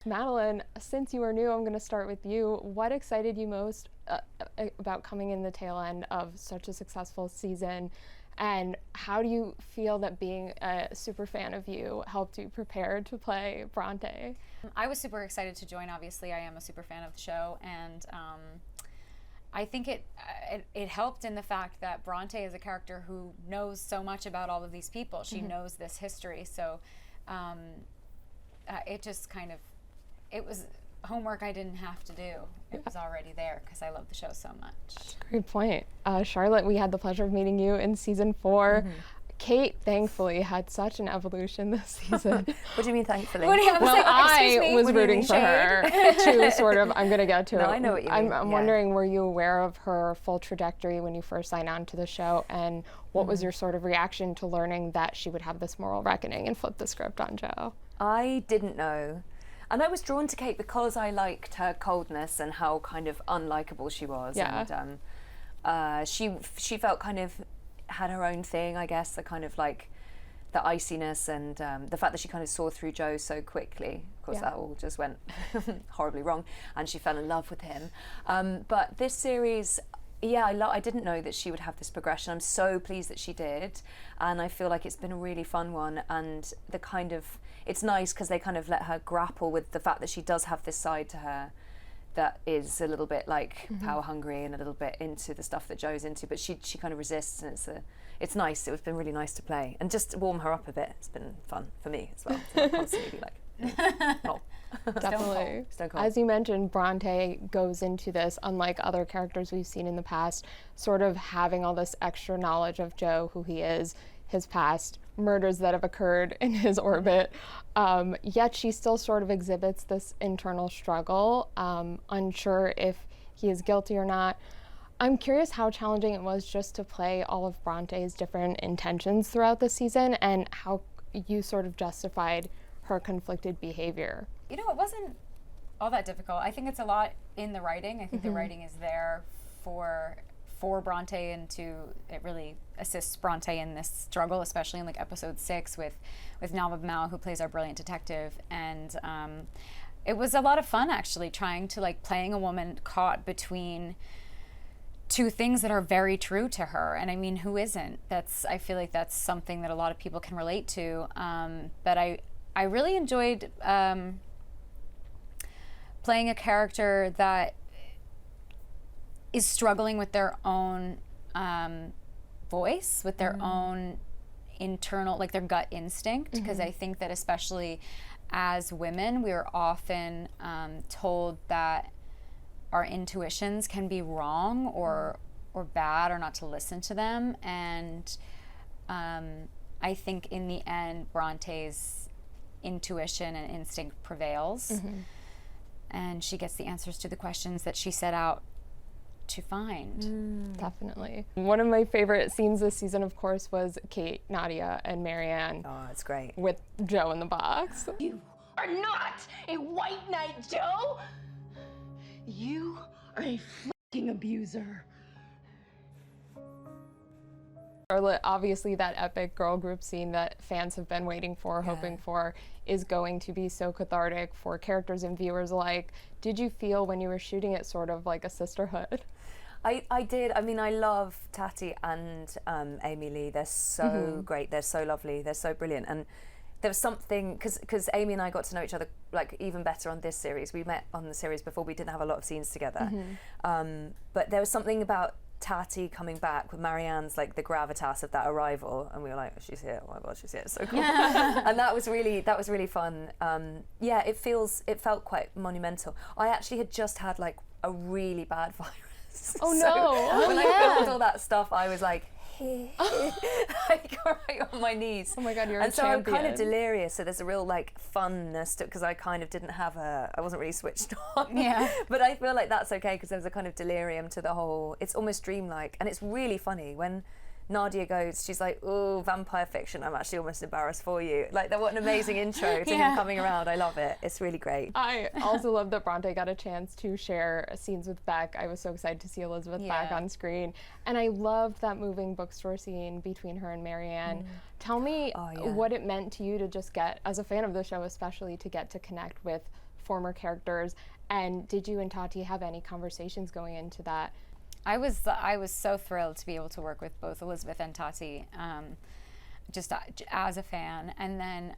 Madeline, since you are new, I'm going to start with you. What excited you most about coming in the tail end of such a successful season? And how do you feel that being a super fan of you helped you prepare to play Bronte? I was super excited to join. Obviously, I am a super fan of the show, and I think it helped in the fact that Bronte is a character who knows so much about all of these people. She knows this history, so it just kind of, it was homework I didn't have to do. It was already there because I love the show so much. Great point. Charlotte, we had the pleasure of meeting you in season 4. Kate, thankfully, had such an evolution this season. What do you mean, thankfully? I was rooting for her to sort of, I'm going to get to it. I know what you mean. I'm wondering, were you aware of her full trajectory when you first signed on to the show? And what was your sort of reaction to learning that she would have this moral reckoning and flip the script on Joe? I didn't know. And I was drawn to Kate because I liked her coldness and how kind of unlikable she was. Yeah. And she felt kind of had her own thing, I guess, the kind of like the iciness and the fact that she kind of saw through Joe so quickly. Of course, that all just went horribly wrong, and she fell in love with him. But this series, I didn't know that she would have this progression. I'm so pleased that she did, and I feel like it's been a really fun one. And the kind of, it's nice because they kind of let her grapple with the fact that she does have this side to her that is a little bit like power hungry and a little bit into the stuff that Joe's into, but she kind of resists, and it's nice. It's been really nice to play and just warm her up a bit. It's been fun for me as well. To constantly be like, oh. Definitely. Stone cold. As you mentioned, Bronte goes into this, unlike other characters we've seen in the past, sort of having all this extra knowledge of Joe, who he is, his past, murders that have occurred in his orbit, yet she still sort of exhibits this internal struggle, unsure if he is guilty or not. I'm curious how challenging it was just to play all of Bronte's different intentions throughout the season and how you sort of justified her conflicted behavior. You know, it wasn't all that difficult. I think it's a lot in the writing. I think the writing is there for Bronte, and it really assists Bronte in this struggle, especially in like episode 6 with Nava Mao, who plays our brilliant detective. And it was a lot of fun actually trying to like playing a woman caught between two things that are very true to her. And I mean, who isn't? I feel like that's something that a lot of people can relate to. But I really enjoyed playing a character that is struggling with their own voice, with their own internal, like their gut instinct, because I think that especially as women, we are often told that our intuitions can be wrong or bad, or not to listen to them. And I think in the end, Bronte's intuition and instinct prevails, and she gets the answers to the questions that she set out to find. Definitely. One of my favorite scenes this season, of course, was Kate, Nadia, and Marianne. Oh, it's great. With Joe in the box. You are not a white knight, Joe! You are a fucking abuser. Charlotte, obviously that epic girl group scene that fans have been waiting for, hoping for, is going to be so cathartic for characters and viewers alike. Did you feel when you were shooting it sort of like a sisterhood? I did. I mean, I love Tati and Amy Lee. They're so great. They're so lovely. They're so brilliant. And there was something, because Amy and I got to know each other like even better on this series. We met on the series before. We didn't have a lot of scenes together. But there was something about Tati coming back with Marianne's, like the gravitas of that arrival, and we were like, she's here, oh my god, she's here, it's so cool. And that was really fun. It felt quite monumental. I actually had just had like a really bad virus. Oh no. When I filmed all that stuff, I was like like right on my knees. Oh my god, you're and a so champion. I'm kind of delirious, so there's a real like funness to it, because I kind of didn't have I wasn't really switched on. But I feel like that's okay, because there's a kind of delirium to the whole, it's almost dreamlike, and it's really funny when Nadia goes, she's like, oh, vampire fiction, I'm actually almost embarrassed for you. Like, what an amazing intro to him coming around. I love it. It's really great. I also love that Bronte got a chance to share scenes with Beck. I was so excited to see Elizabeth back on screen. And I loved that moving bookstore scene between her and Marianne. Tell me what it meant to you to just get, as a fan of the show especially, to get to connect with former characters. And did you and Tati have any conversations going into that? I was so thrilled to be able to work with both Elizabeth and Tati, just as a fan, and then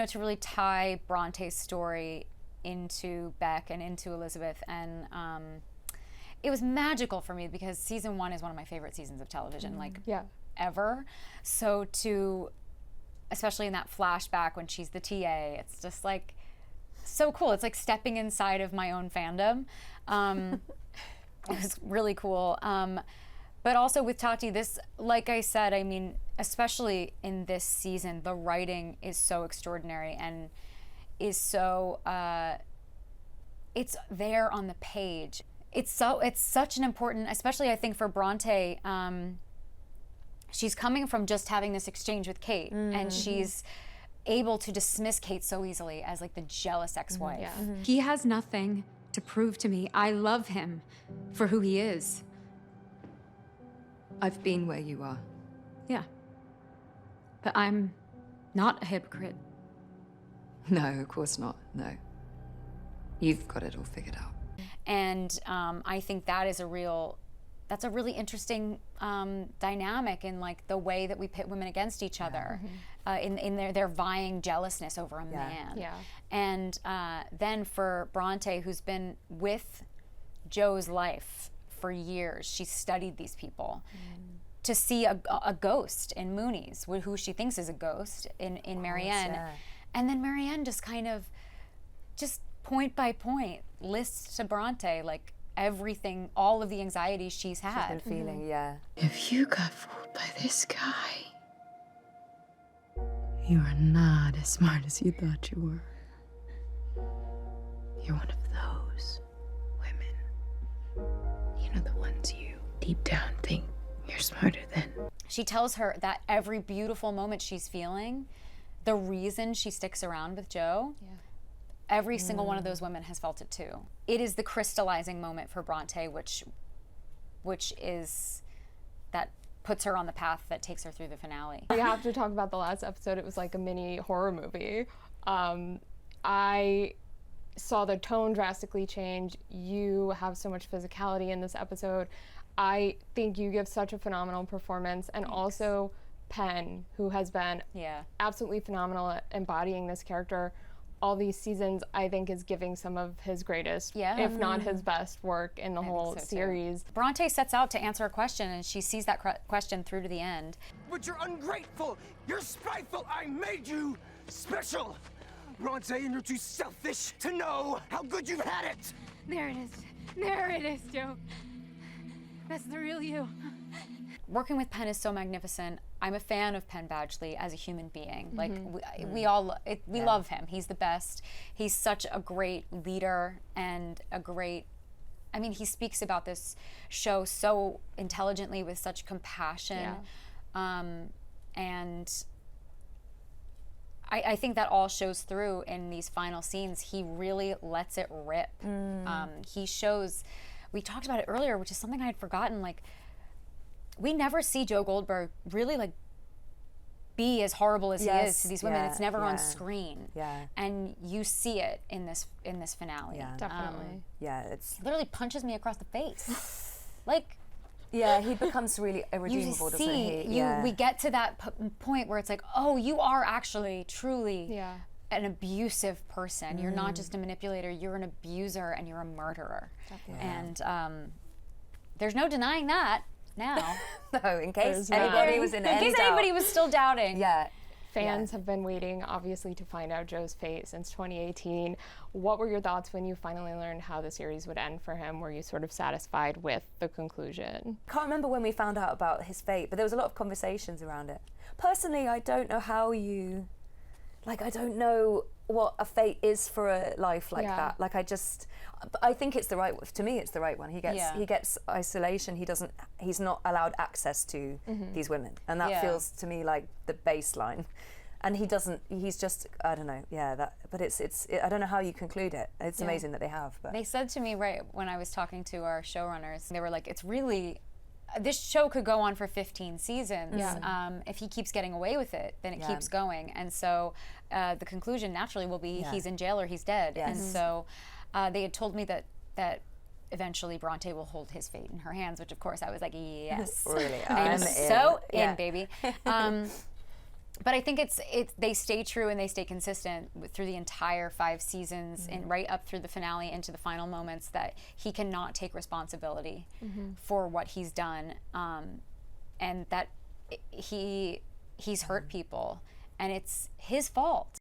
to really tie Bronte's story into Beck and into Elizabeth, and it was magical for me because season 1 is one of my favorite seasons of television, ever. So especially in that flashback when she's the TA, it's just like so cool. It's like stepping inside of my own fandom. It was really cool. But also with Tati, this, like I said, I mean, especially in this season, the writing is so extraordinary and is so, it's there on the page. It's such an important, especially I think for Bronte, she's coming from just having this exchange with Kate, and she's able to dismiss Kate so easily as like the jealous ex-wife. He has nothing to prove to me. I love him for who he is. I've been where you are. Yeah. But I'm not a hypocrite. No, of course not. No. You've got it all figured out. And I think that is that's a really interesting dynamic in like the way that we pit women against each other, in their vying jealousness over a man. Yeah. And then for Bronte, who's been with Joe's life for years, she studied these people. To see a ghost in Mooney's, who she thinks is a ghost in Marianne, and then Marianne just kind of, just point by point, lists to Bronte like everything, all of the anxieties she's had. She's been feeling, If you got fooled by this guy, you are not as smart as you thought you were. You're one of those women. You know, the ones you deep down think you're smarter than. She tells her that every beautiful moment she's feeling, the reason she sticks around with Joe, every single one of those women has felt it too. It is the crystallizing moment for Bronte, which is, that puts her on the path that takes her through the finale. We have to talk about the last episode. It was like a mini horror movie. I saw the tone drastically change. You have so much physicality in this episode. I think you give such a phenomenal performance, and also Penn, who has been absolutely phenomenal at embodying this character all these seasons, I think is giving some of his greatest, if not his best work in the whole series. Bronte sets out to answer a question, and she sees that question through to the end. But you're ungrateful, you're spiteful, I made you special. Bronte, and you're too selfish to know how good you've had it. There it is. There it is, Joe. That's the real you. Working with Penn is so magnificent. I'm a fan of Penn Badgley as a human being. Like we all love him. He's the best. He's such a great leader and a great. I mean, he speaks about this show so intelligently with such compassion, and I think that all shows through in these final scenes. He really lets it rip. He shows. We talked about it earlier, which is something I had forgotten. Like, we never see Joe Goldberg really like be as horrible as he is to these women. It's never on screen. And you see it in this finale. Definitely. It's He literally punches me across the face. Like, he becomes really irredeemable, doesn't he? We get to that point where it's like, oh, you are actually truly an abusive person. You're not just a manipulator, you're an abuser and you're a murderer. And there's no denying that now. No, in case anybody was in any doubt. Anybody was still doubting. Fans have been waiting, obviously, to find out Joe's fate since 2018. What were your thoughts when you finally learned how the series would end for him? Were you sort of satisfied with the conclusion? Can't remember when we found out about his fate, but there was a lot of conversations around it. Personally, I don't know how you... Like, I don't know what a fate is for a life like that. Like, I think it's the right, to me, it's the right one. He gets isolation. He's not allowed access to these women. And that feels to me like the baseline. And he's just, I don't know, but it's I don't know how you conclude it. It's amazing that they have. But they said to me right when I was talking to our showrunners, they were like, it's really this show could go on for 15 seasons. Yeah. If he keeps getting away with it, then it Yeah. keeps going. And so the conclusion naturally will be he's in jail or he's dead. Yes. And so they had told me that eventually Bronte will hold his fate in her hands, which of course I was like, yes. Really, I am I'm so in, Yeah. baby. But I think they stay true and they stay consistent through the entire 5 seasons and right up through the finale into the final moments, that he cannot take responsibility for what he's done, and that he's hurt people and it's his fault.